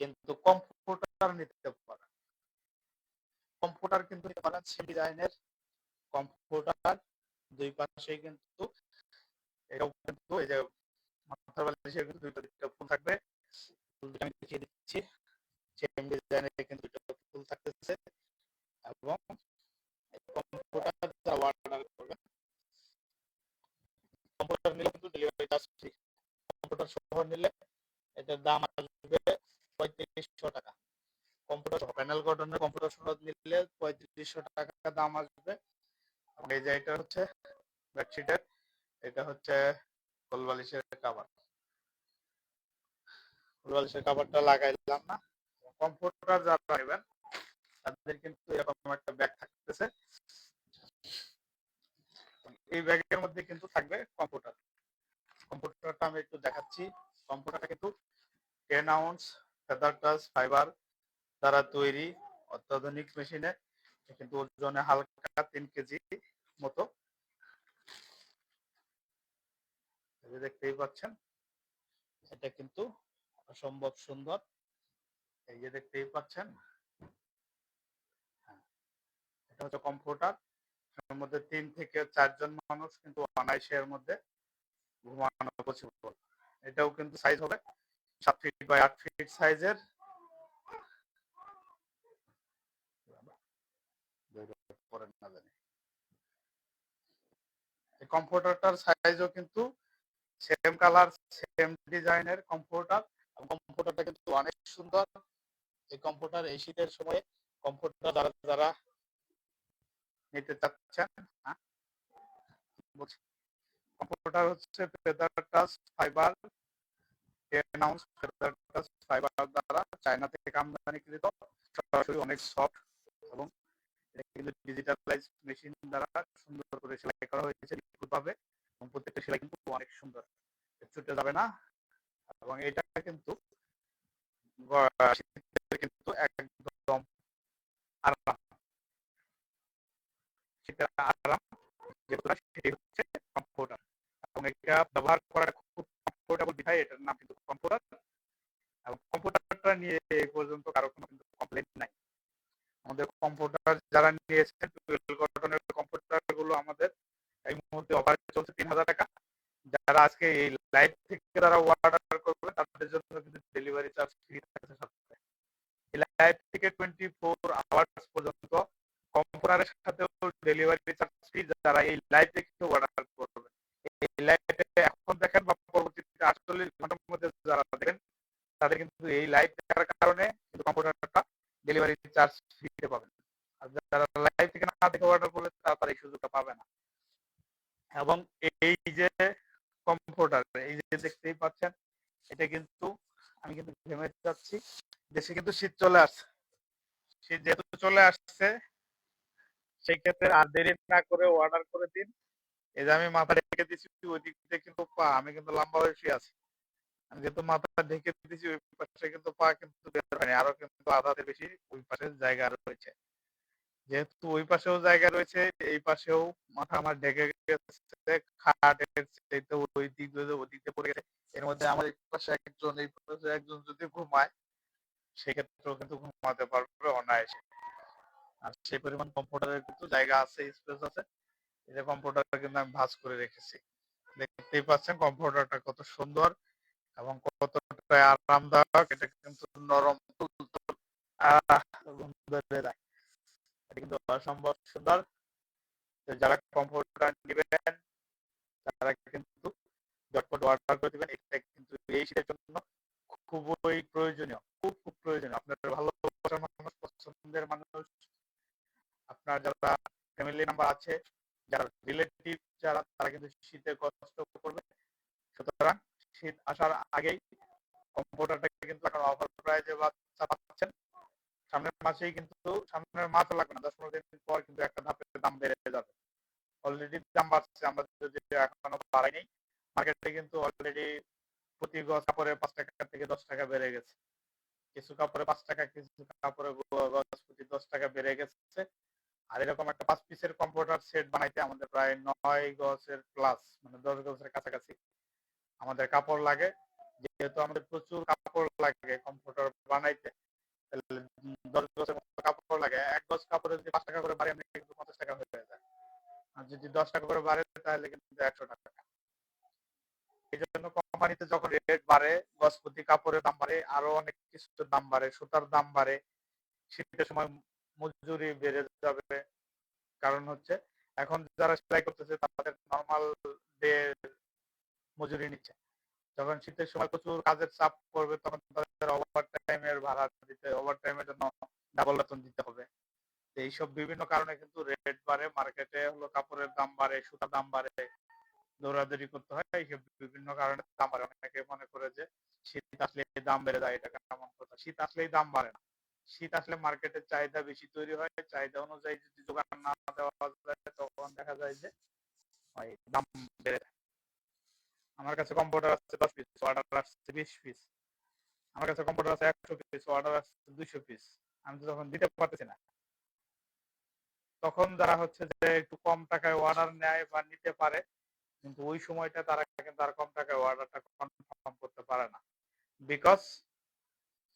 কিন্তু কম্পিউটার নিতে পারেন। কম্পিউটার কিন্তু নিতে পারেন সেম ডিজাইনের কম্পিউটার, দুই পাশেই কিন্তু এটাও কিন্তু এই যে মাথার বালিশের কিন্তু দুইটা ফুল থাকবে। ফুলটা আমি দেখিয়ে দিচ্ছি, সেম ডিজাইনের কিন্তু দুইটা ফুল থাকতেছে। এবং কম্পিউটার যারা অর্ডার করবেন, কম্পিউটার নিলে কিন্তু ডেলিভারি চার্জ ফ্রি। কম্পিউটার সহ নিলে এটার দাম আসবে 3500 টাকা। কম্পিউটার সহ, প্যানেল কটনের কম্পিউটার সহ নিলে 3500 টাকা দাম আসবে। এই যে এটা হচ্ছে বেডশিটের, এটা হচ্ছে কোল বালিশের কভার। কোল বালিশের কভারটা লাগাইলাম না। কম্পিউটার যারা নেবেন তাদের কিন্তু এরকম একটা ব্যাগ থাকতেছে। এই ব্যাগের মধ্যে কিন্তু থাকবে কম্পিউটার। কম্পিউটারটা আমি একটু দেখাচ্ছি। কম্পিউটারটা কিন্তু 10 আউন্স ফেদার টাচ ফাইবার দ্বারা তৈরি অত্যাধুনিক মেশিনে, কিন্তু ওজনে হালকা 3 কেজি মতো। দেখতেই পাচ্ছেন, এটা কিন্তু অসম্ভব সুন্দর। এই যে দেখতেই পাচ্ছেন, এটা হচ্ছে কম্পিউটার। এর মধ্যে 3 থেকে 4 জন মানুষ কিন্তু অনায়াসে এর মধ্যে ঘুমানো পসিবল। এটাও কিন্তু সাইজ হবে 7 ফিট বাই 8 ফিট সাইজের। এই কম্পিউটারটার সাইজও কিন্তু সেম কালার সেম ডিজাইনের কম্পিউটার। কম্পিউটারটা কিন্তু অনেক সুন্দর। এই কম্পিউটার এই শীতের সময়ে কম্পিউটার যারা যারা নিতে চাচ্ছেন, কম্পিউটার হচ্ছে feather touch fibre 10 ounce feather touch fibre দ্বারা চায়না থেকে আমদানিকৃত, সরাসরি অনেক সফট এবং এটা কিন্তু ডিজিটালাইজ মেশিন দ্বারা সুন্দর করে সেলাই করা হয়েছে নিখুঁতভাবে, এবং প্রত্যেকটা সেলাই কিন্তু অনেক সুন্দর, ছুটে যাবে না। এবং এটা কিন্তু কিন্তু একদম আরাম, সেটা আরাম যেটা সেটি হচ্ছে কম্পিউটার। এবং এটা ব্যবহার করা খুব কমফোর্টেবল বিধায় এটার নাম কিন্তু কম্পিউটার। এবং কম্পিউটারটা নিয়ে এই পর্যন্ত কারো কোনো কিন্তু কমপ্লেন নাই। আমাদের কম্পিউটার যারা নিয়েছেন, টুয়েলভ কটনের কম্পিউটার গুলো আমাদের এই মুহূর্তে অফার চলছে 3000 টাকা। যারা আজকে এই লাইভ থেকে যারা অর্ডার করবে তাদের জন্য কিন্তু ডেলিভারি চার্জ ফ্রি থাকছে সপ্তাহে। এই লাইভ থেকে 24 আওয়ার্স পর্যন্ত কম্পিউটারের সাথেও ডেলিভারি চার্জ ফ্রি যারা এই লাইভ থেকে অর্ডার করবে। এই লাইভে এখন দেখেন বা পরবর্তীতে 48 ঘন্টার মধ্যে যারা দেখেন তাদের কিন্তু এই লাইভ দেখার কারণে কিন্তু কম্পিউটারটা ডেলিভারি চার্জ ফ্রিতে পাবেন। আর যারা লাইভ থেকে না দেখে অর্ডার করলে তারা এই সুযোগটা পাবে না। এবং এই যে কম্পিউটার এই যে দেখতেই পাচ্ছেন, এটা কিন্তু আমি কিন্তু ঘেমে যাচ্ছি, দেশে কিন্তু শীত চলে আসছে। শীত যেহেতু চলে আসছে সেই ক্ষেত্রে আর দেরি না করে অর্ডার করে দিন। এই যে আমি মাথা ঢেকে দিচ্ছি, ওই দিক থেকে কিন্তু পা আমি কিন্তু লম্বা হয়ে শুয়ে আছি। আমি যেহেতু মাথাটা ঢেকে দিয়েছি ওই পাশে কিন্তু পা কিন্তু বের হয়নি, আরো কিন্তু আধাতে বেশি ওই পাশে জায়গা রয়েছে। যেহেতু ওই পাশেও জায়গা রয়েছে, এই পাশেও মাথা আমার ঢেকে গেছে, খাটের চাইতে ওই দিক দিয়ে ওই দিকে পড়ে গেছে। এর মধ্যে আমার এই পাশে একজন এই পাশে একজন যদি ঘুমায় সেক্ষেত্রেও কিন্তু ঘুমাতে পারবে অনায়াসে। আর সেই পরিমাণ কম্পিউটারের কিন্তু জায়গা আছে, স্পেস আছে। এই যে কম্পিউটারটা কিন্তু আমি ভাঁজ করে রেখেছি, দেখতেই পাচ্ছেন কম্পিউটারটা কত সুন্দর এবং কতটা আরামদায়ক। এটা কিন্তু নরম তুলতুল এটা কিন্তু অসম্ভব সুন্দর। যারা কম্পিউটার নেবেন তারা কিন্তু ঝটপট অর্ডার করে দিবেন। এটা কিন্তু এই শীতের জন্য খুবই প্রয়োজনীয়, খুব খুব প্রয়োজনীয়। আপনার ভালোবাসার মানুষ, পছন্দের মানুষ, আপনার যারা ফ্যামিলি নাম্বার আছে, যারা রিলেটিভ যারা, তারা কিন্তু শীতে কষ্ট করবে। সুতরাং শীত আসার আগেই কম্পিউটারটা কিন্তু এখন অফার প্রাইজে বাচ্চা পাচ্ছেন। সামনের মাসেই কিন্তু, সামনের মাস লাগবে না, 10-15 দিন পর কিন্তু একটা ধাপে দাম বেড়ে যাবে। অলরেডি দাম বাড়ছে, আমরা যদি এখনো বাড়াইনি। মার্কেটে কিন্তু অলরেডি প্রতি গজ কাপড়ে 5 টাকা থেকে 10 টাকা বেড়ে গেছে। কিছু কাপড়ে 5 টাকা, কিছু কাপড়ে গজ প্রতি 10 টাকা বেড়ে গেছে। আর এরকম একটা 5 পিসের কম্পিউটার সেট বানাইতে আমাদের প্রায় 9 গজের প্লাস, মানে 10 গজের কাছাকাছি আমাদের কাপড় লাগে। যেহেতু আমাদের প্রচুর কাপড় লাগে কম্পিউটার বানাইতে, 10 গজের মতো কাপড় লাগে। 1 গজ কাপড়ে যদি 5 টাকা করে বাড়ে কিন্তু 50 টাকা হয়ে যায়। আর যদি 10 টাকা করে বাড়ে তাহলে কিন্তু 100 টাকা। এই জন্য কোম্পানিতে যখন রেট বাড়ে, গজ প্রতি কাপড়ের দাম বাড়ে, আরো অনেক কিছুর দাম বাড়ে, সুতার দাম বাড়ে, শীতের সময় মজুরি বেড়ে যাবে। কারণ হচ্ছে এখন যারা সেলাই করতেছে তাদের নর্মাল ডে মজুরি নিচ্ছে। যখন শীতের সময় প্রচুর কাজের চাপ পড়বে তখন তাদের ওভার টাইমের ভাড়া দিতে, ওভার টাইমের জন্য ডাবল বেতন দিতে হবে। এইসব বিভিন্ন কারণে কিন্তু রেট বাড়ে, মার্কেটে হলো কাপড়ের দাম বাড়ে, সুতার দাম বাড়ে, দৌড়াদৌড়ি করতে হয়। এইসব বিভিন্ন কারণে দাম বাড়ে। অনেকে মনে করে যে শীত আসলে দাম বেড়ে যায়, এটা কেমন কথা? শীত আসলেই দাম বাড়ে না। শীত আসলে মার্কেটের চাহিদা বেশি তৈরি হয়, চাহিদা অনুযায়ী যদি যোগান না দেওয়া যায় তখন দেখা যায় যে দাম বেড়ে যায়। আমার কাছে কম্পিউটার আছে 10 পিস, অর্ডার আসছে 20 পিস। আমার কাছে কম্পিউটার আছে 100 পিস, অর্ডার আসছে 200 পিস। আমি তো তখন দিতে পারতেছি না। তখন যারা হচ্ছে যে একটু কম টাকায় অর্ডার নেয় বা নিতে পারে, কিন্তু ওই সময়টা তারা কিন্তু আর কম টাকায় অর্ডারটা কনফার্ম করতে পারে না, বিকজ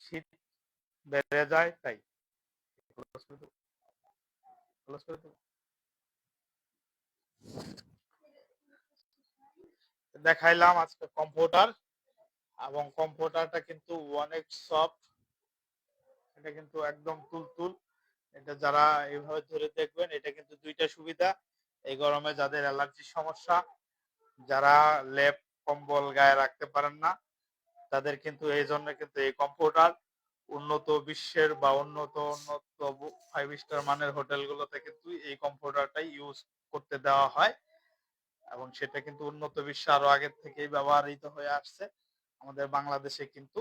শীত বেড়ে যায়। তাই দেখাইলাম আজকে কম্পিউটার, এবং কম্পিউটারটা কিন্তু অনেক সফট, এটা কিন্তু একদম তুলতুল। এটা যারা এইভাবে ধরে দেখবেন, এটা কিন্তু দুইটা সুবিধা। এই গরমে যাদের অ্যালার্জির সমস্যা, যারা লেপ কম্বল গায়ে রাখতে পারেন না, তাদের কিন্তু এই জন্য কিন্তু এই কম্পিউটার উন্নত বিশ্বের বা উন্নত 5 স্টার মানের হোটেলগুলোতে কিন্তু এই কম্পিউটারটাই ইউজ করতে দেওয়া হয়, এবং সেটা কিন্তু উন্নত বিশ্বে আরো আগের থেকেই ব্যবহৃত হয়ে আসছে। আমাদের বাংলাদেশে কিন্তু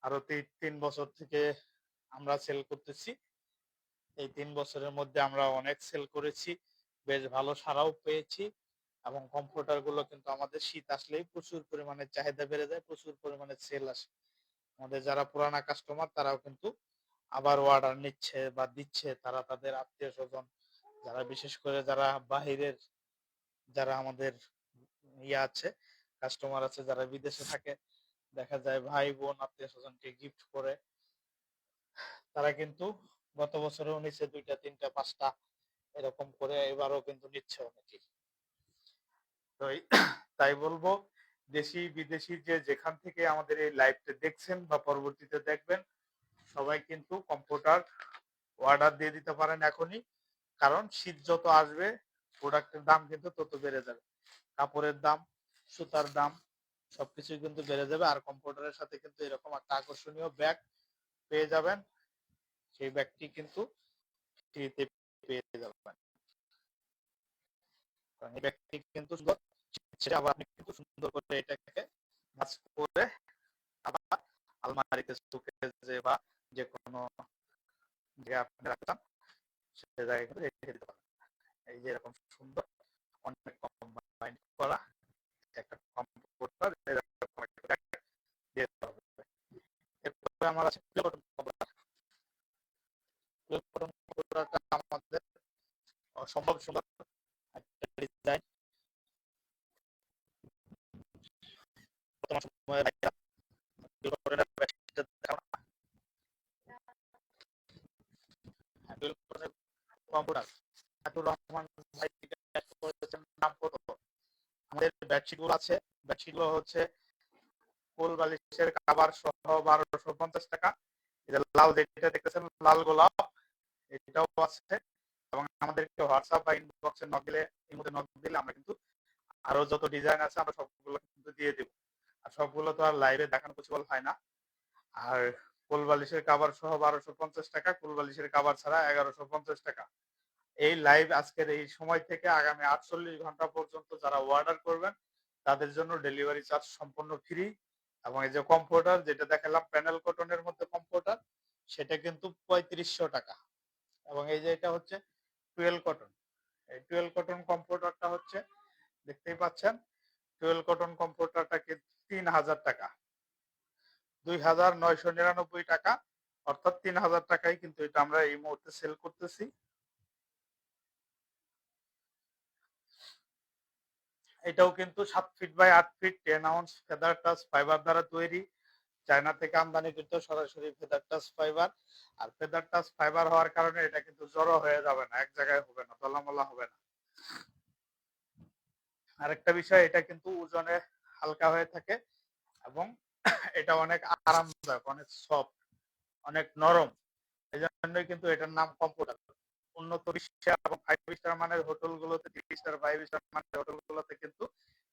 আরো 3 বছর থেকে আমরা সেল করতেছি। এই 3 বছরের মধ্যে আমরা অনেক সেল করেছি, বেশ ভালো সাড়াও পেয়েছি, এবং কম্পিউটার গুলো কিন্তু আমাদের শীত আসলেই প্রচুর পরিমাণে চাহিদা বেড়ে যায়, প্রচুর পরিমাণে সেল আসে। আমাদের যারা পুরানা কাস্টমার তারাও কিন্তু আবার অর্ডার নিচ্ছে বা দিচ্ছে, তারা তাদের আত্মীয় স্বজন, যারা বিশেষ করে যারা বাহিরের, যারা আমাদের আছে কাস্টমার আছে, যারা বিদেশে থাকে, দেখা যায় ভাই বোন আত্মীয় স্বজনকে গিফট করে, তারা কিন্তু গত বছরেও নিচ্ছে 2টা 3টা 5টা এরকম করে, এবারও কিন্তু নিচ্ছে অনেকেই। তো তাই বলবো, দেশি বিদেশি যে যেখান থেকে আমাদের এই লাইভটা দেখছেন বা পরবর্তীতে দেখবেন, সবাই কিন্তু কম্পিউটার অর্ডার দিয়ে দিতে পারেন এখনই, কারণ শীত যত আসবে প্রোডাক্টের দাম কিন্তু তত বেড়ে যাবে। কাপড়ের দাম, সুতার দাম সবকিছুই কিন্তু বেড়ে যাবে। আর কম্পিউটারের সাথে কিন্তু এরকম একটা আকর্ষণীয় ব্যাগ পেয়ে যাবেন, সেই ব্যাগটি কিন্তু ফ্রিতে পেয়ে যাবেন। কারণ এই ব্যাগটি কিন্তু সুন্দর, সেটা আবার আপনি কিন্তু সুন্দর করে এটাকে ভাঁজ করে আবার আলমারিতে, শোকেসে বা যে কোনো জায়গায় আপনি রাখতে চান সে জায়গায় কিন্তু রেখে দিতে পারেন। এই যে এরকম সুন্দর অনেক কম্বাইন করা একটা কম্পিউটার, এরকম একটা ব্যাগ দিয়ে দিতে হবে। এরপরে আমার আছে play button computer. Play button কম্পিউটারটা আমাদের অসম্ভব সুন্দর একটা ডিজাইন। বর্তমান সময়ে প্লে বাটনের ব্যাগটা দেখাও না। প্লে বাটনের কম্পিউটার আতুর রহমান ভাই করেছেন, নাম কত। আমাদের বেডশিট গুলো আছে, বেডশিট গুলো হচ্ছে কোল বালিশের কাভার সহ 1250 টাকা। এটা লাল যেটা দেখতেছেন লাল গোলাপ, এটাও আছে। এবং আমাদেরকে হোয়াটসঅ্যাপ বা ইনবক্সে নক দিলে, এর মধ্যে নক দিলে আমরা কিন্তু আরো যত ডিজাইন আছে আমরা সবগুলো কিন্তু দিয়ে দেব। আর সবগুলো তো আর লাইভে দেখানো পসিবল হয় না। আর কোল বালিশের কাভার সহ 1250 টাকা, কোল বালিশের কাভার ছাড়া 1150 টাকা। এই লাইভ আজকের এই সময় থেকে আগামী 48 ঘন্টা পর্যন্ত যারা অর্ডার করবেন তাদের জন্য ডেলিভারি চার্জ সম্পূর্ণ ফ্রি। এবং এই যে কম্পিউটার যেটা দেখালাম প্যানেল কটনের মধ্যে কম্পিউটার, সেটা কিন্তু 3500 টাকা। এবং এই যে এটা হচ্ছে 12 কটন, এই 12 কটন কম্পিউটারটা হচ্ছে দেখতেই পাচ্ছেন, 12 কটন কম্পিউটারটা কিন্তু 3000 টাকা, 2999 টাকা, অর্থাৎ 3000 টাকায় কিন্তু এটা আমরা এই মুহূর্তে সেল করতেছি। এটাও কিন্তু 7 feet by 8 feet 10 ounce feather touch fibre দ্বারা তৈরি, চায়না থেকে আমদানি কিন্তু সরাসরি ফেদার টাচ ফাইবার। আর ফেদার টাচ ফাইবার হওয়ার কারণে এটা কিন্তু জড়ো হয়ে যাবে না, এক জায়গায় হবে না, দলামলা হবে না। আরেকটা বিষয়, এটা কিন্তু ওজনে হালকা হয়ে থাকে, এবং এটা অনেক আরামদায়ক, অনেক সফট, অনেক নরম। এই জন্যই কিন্তু এটার নাম কম্পিউটার। উন্নত বিশ্বে এবং 5 স্টার মানের হোটেলগুলোতে, 3 স্টার 5 স্টার মানের হোটেলগুলোতে কিন্তু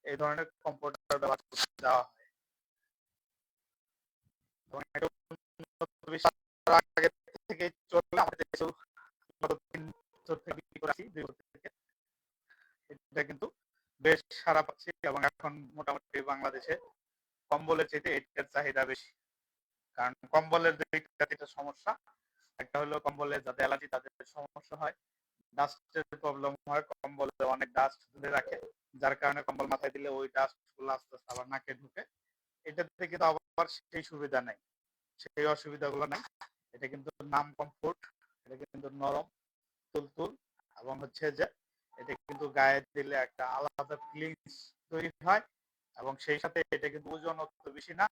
এই ধরনের কম্পিউটার ব্যবহার করতে দেওয়া হয়। এবং এটা উন্নত বিশ্বের আগে থেকে চলে, আমাদের দেশেও গত 3 বছর থেকে বিক্রি করে আসি, 2 বছর থেকে এটা কিন্তু বেশ সাড়া পাচ্ছি। এবং এখন মোটামুটি বাংলাদেশে কম্বলের চাইতে এটার চাহিদা বেশি। কারণ কম্বলের দুইটা তিনটা সমস্যা। একটা হলো কম্বলে যাদের অ্যালার্জি তাদের সমস্যা হয়, ডাস্টের প্রবলেম হয়, কম্বলে অনেক ডাস্ট ধরে রাখে, যার কারণে কম্বল মাথায় দিলে ওই ডাস্ট গুলো আস্তে আস্তে আবার নাকে ঢুকে। এটাতে কিন্তু আবার সেই সুবিধা নেই, সেই অসুবিধাগুলো নাই। এটা কিন্তু নাম কমফোর্ট, এটা কিন্তু নরম তুলতুল, এবং হচ্ছে যে এটা কিন্তু গায়ে দিলে একটা আলাদা ফিলিংস তৈরি হয়, এবং সেই সাথে এটা কিন্তু ওজন অত বেশি না।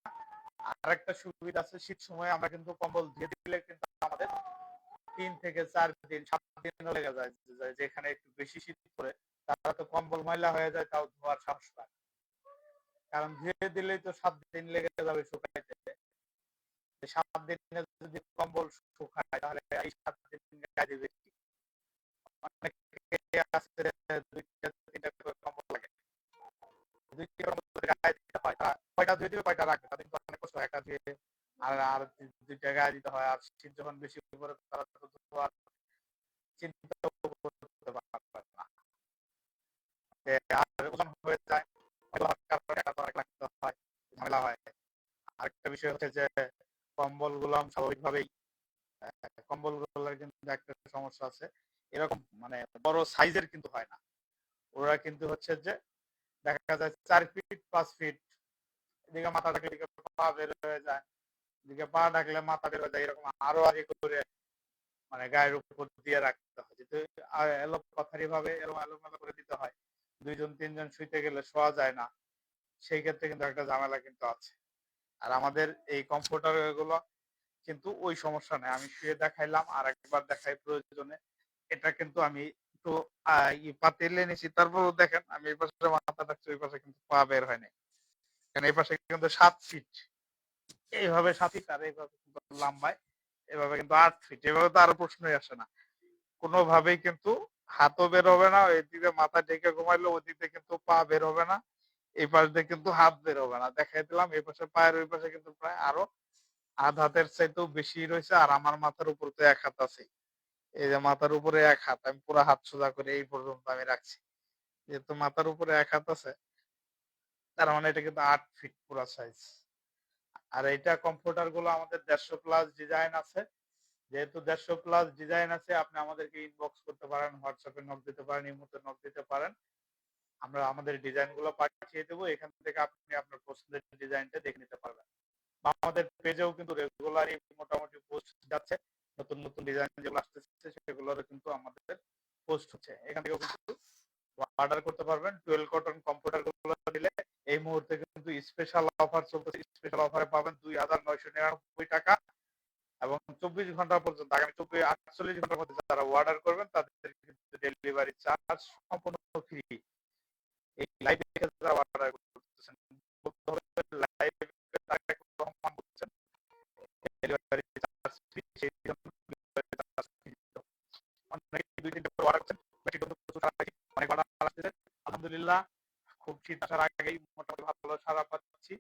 আর একটা সুবিধা আছে, শীত সময় আমরা কিন্তু কম্বল ধুয়ে দিলে কিন্তু আমাদের 3 থেকে 4 দিন 7 দিনও লেগে যায়, যেখানে একটু বেশি শীত পড়ে তারা তো কম্বল ময়লা হয়ে যায় তাও ধোয়ার সাহস পায়, কারণ ধুয়ে দিলেই তো 7 দিন লেগে যাবে শুকাইতে। 7 দিনে যদি কম্বল শুকায় তাহলে এই 7 দিন গায়ে দিবে কি? অনেকে আছে 2টা 3টা করে কম্বল লাগে, 2টা কম্বল গায়ে দিতে হয়, তারা কয়টা ধুয়ে দিবে কয়টা রাখবে, তাদের কিন্তু অনেক কষ্ট হয়, একটা ধুয়ে আর 2টা গায়ে দিতে হয়। আর শীত যখন বেশি পড়ে তারা তো ধোয়ার চিন্তা করতে পারবে না, আর ওজন হয়ে যায়, ঝামেলা হয়। আরেকটা বিষয় হচ্ছে যে কম্বল গুলো স্বাভাবিকভাবেই, কম্বল গুলোর কিন্তু একটা সমস্যা আছে, এরকম মানে বড় সাইজের কিন্তু হয় না। ওরা কিন্তু হচ্ছে যে দেখা যায় 4 ফিট 5 ফিট, এদিকে মাথা থাকলে এদিকে পা বের হয়ে যায়, এদিকে পা ডাকলে মাথা বের হয়ে যায়, এরকম আরো আগে করে মানে গায়ের উপর দিয়ে রাখতে হয়, যেহেতু কথারি ভাবে এলোমেলো করে দিতে হয়, 2 জন 3 জন শুইতে গেলে শোয়া যায় না, সেই ক্ষেত্রে কিন্তু একটা ঝামেলা কিন্তু আছে। আর আমাদের এই কমফোর্টার গুলো কিন্তু ওই সমস্যা নেই, আমি শুয়ে দেখাইলাম, আর একবার দেখাই প্রয়োজনে। এটা কিন্তু আমি একটু পাতিলে নিছি, তারপরও দেখেন আমি এই পাশে মাথা রাখছি, ওই পাশে কিন্তু পা বের হয়নি, কারণ এই পাশে কিন্তু 7 ফিট, এইভাবে 7 ফিট, আর এইভাবে কিন্তু লম্বায় এভাবে কিন্তু 8 ফিট, এভাবে তো আরো প্রশ্নই আসে না কোনোভাবেই, কিন্তু হাতও বের হবে না, এদিকে মাথা ঢেকে ঘুমাইলে ওদিকে কিন্তু পা বের হবে না, এই পাশ দিয়ে কিন্তু হাত বের হবে না। দেখাই দিলাম, এই পাশে পায়ের ওই পাশে কিন্তু প্রায় আরো আধ হাতের চাইতেও বেশি রয়েছে, আর আমার মাথার উপর তো 1 হাত আছে, এই যে মাথার উপরে 1 হাত, আমি পুরো হাত সোজা করে এই পর্যন্ত আমি রাখছি, যেহেতু মাথার উপরে 1 হাত আছে, তার মানে এটা কিন্তু 8 ফিট পুরো সাইজ। আর এটা কম্পিউটার গুলো আমাদের 150+ ডিজাইন আছে, যেহেতু 150+ ডিজাইন আছে, আপনি আমাদেরকে ইনবক্স করতে পারেন, হোয়াটসঅ্যাপে নক দিতে পারেন, ইমোতে নক দিতে পারেন, আমরা আমাদের ডিজাইন গুলো পাঠিয়ে দেবো, এখান থেকে আপনি আপনার পছন্দের ডিজাইনটা দেখে নিতে পারবেন। আমাদের পেজেও কিন্তু রেগুলারই মোটামুটি পোস্ট যাচ্ছে, নতুন নতুন ডিজাইন যেগুলো আসতেছে সেগুলোর কিন্তু আমাদের পোস্ট হচ্ছে, এখান থেকেও কিন্তু অর্ডার করতে পারবেন। 12 কটন কম্পিউটার গুলো নিলে এই মুহূর্তে কিন্তু স্পেশাল অফার চলতেছে, স্পেশাল অফারে পাবেন 2999 টাকা, এবং 24 ঘন্টা পর্যন্ত, আগামী 48 ঘন্টার মধ্যে যারা অর্ডার করবেন তাদের কিন্তু ডেলিভারি চার্জ সম্পূর্ণ ফ্রি। এই লাইভ দেখে যারা অর্ডার করতেছেন, লাইভ রহমান বলছেন ডেলিভারি চার্জ ফ্রি, সেই জন্য অনেকে 2-3টা করে অর্ডার করছেন, ব্যাটারি কিন্তু প্রচুর সারা রাখি, অনেক অর্ডার আসতেছে, আলহামদুলিল্লাহ খুব শীত আসার আগেই মোটামুটি ভালো সারা পাচ্ছি,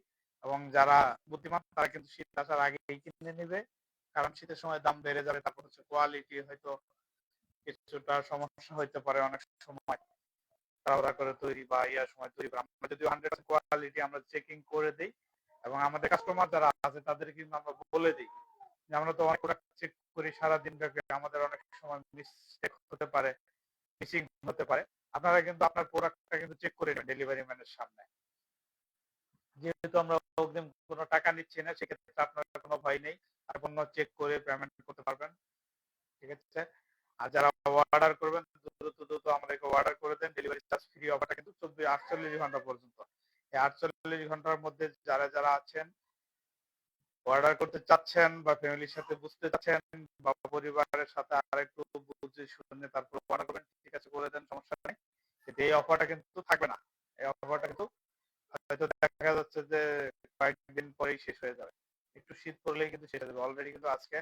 এবং যারা বুদ্ধিমান তারা কিন্তু শীত আসার আগেই কিনে নেবে, কারণ শীতের সময় দাম বেড়ে যাবে, তারপর হচ্ছে কোয়ালিটি হয়তো কিছুটা সমস্যা হইতে পারে, অনেক সময় তাড়াহুড়া করে তৈরি বা ইয়ার সময় তৈরি করে, আমরা যদি 100% কোয়ালিটি আমরা চেকিং করে দেই, এবং আমাদের কাস্টমার যারা আছে তাদের কিন্তু আমরা বলে দিই যে আমরা তো অনেক প্রোডাক্ট চেক করি সারাদিন ব্যাপী, আমাদের অনেক সময় মিস্টেক হতে পারে, মিসিং হতে পারে, আপনারা কিন্তু আপনার প্রোডাক্টটা কিন্তু চেক করে নেবেন ডেলিভারি ম্যানের সামনে, যেহেতু আমরা অগ্রিম কোনো টাকা নিচ্ছি না, সেক্ষেত্রে আপনার কোনো ভয় নেই, আর পণ্য চেক করে পেমেন্ট করতে পারবেন, ঠিক আছে। আর যারা অর্ডার করবেন দ্রুত আমাদেরকে অর্ডার করে দেন, ডেলিভারি চার্জ ফ্রি অফারটা কিন্তু 48 ঘন্টা পর্যন্ত, এই 48 ঘন্টার মধ্যে যারা যারা আছেন অর্ডার করতে চাচ্ছেন বা ফ্যামিলির সাথে বুঝতে চাচ্ছেন বা পরিবারের সাথে আরেকটু বুঝে শুনে তারপর অর্ডার করবেন, ঠিক আছে করে দেন, সমস্যা নেই, কিন্তু এই অফারটা কিন্তু থাকবে না, এই অফারটা কিন্তু হয়তো দেখা যাচ্ছে যে কয়েকদিন পরেই শেষ হয়ে যাবে, একটু শীত পড়লেই কিন্তু শেষ হয়ে যাবে। অলরেডি কিন্তু আজকে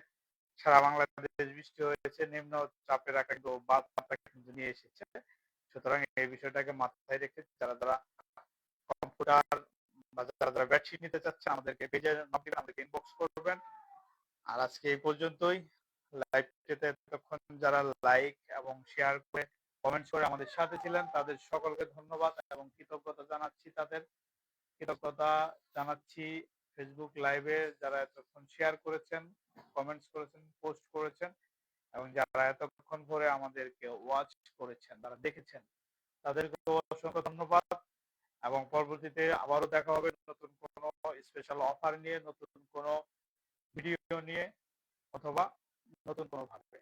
সারা বাংলাদেশ বৃষ্টি হয়েছে, নিম্ন চাপের একটা কিন্তু বার্তা কিন্তু নিয়ে এসেছে, সুতরাং এই বিষয়টাকে মাথায় রেখে যারা যারা কম্পিউটার বা যারা যারা বেডশিট নিতে চাচ্ছেন আমাদেরকে পেজে নক দিবেন, আমাদেরকে ইনবক্স করবেন। আর আজকে এই পর্যন্তই, লাইভটিতে এতক্ষণ যারা লাইক এবং শেয়ার করে কমেন্টস করে আমাদের সাথে ছিলেন তাদের সকলকে ধন্যবাদ এবং কৃতজ্ঞতা জানাচ্ছি, ফেসবুক লাইভে যারা এতক্ষণ শেয়ার করেছেন, কমেন্টস করেছেন, পোস্ট করেছেন এবং যারা এতক্ষণ ধরে আমাদেরকে ওয়াচ করেছেন, তারা দেখেছেন, তাদেরকে অসংখ্য ধন্যবাদ। এবং পরবর্তীতে আবারও দেখা হবে নতুন কোনো স্পেশাল অফার নিয়ে, নতুন কোনো ভিডিও নিয়ে, অথবা নতুন কোনো ভাবে।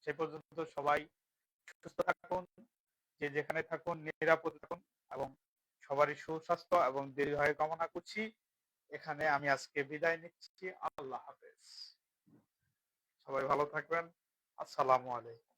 সে পর্যন্ত সবাই সুস্থ থাকুন, যে যেখানে থাকুন নিরাপদে থাকুন এবং সবারই সুস্বাস্থ্য এবং দীর্ঘায়ু কামনা করছি। এখানে আমি আজকে বিদায় নিচ্ছি। আল্লাহ হাফেজ। সবাই ভালো থাকবেন। আসসালামু আলাইকুম।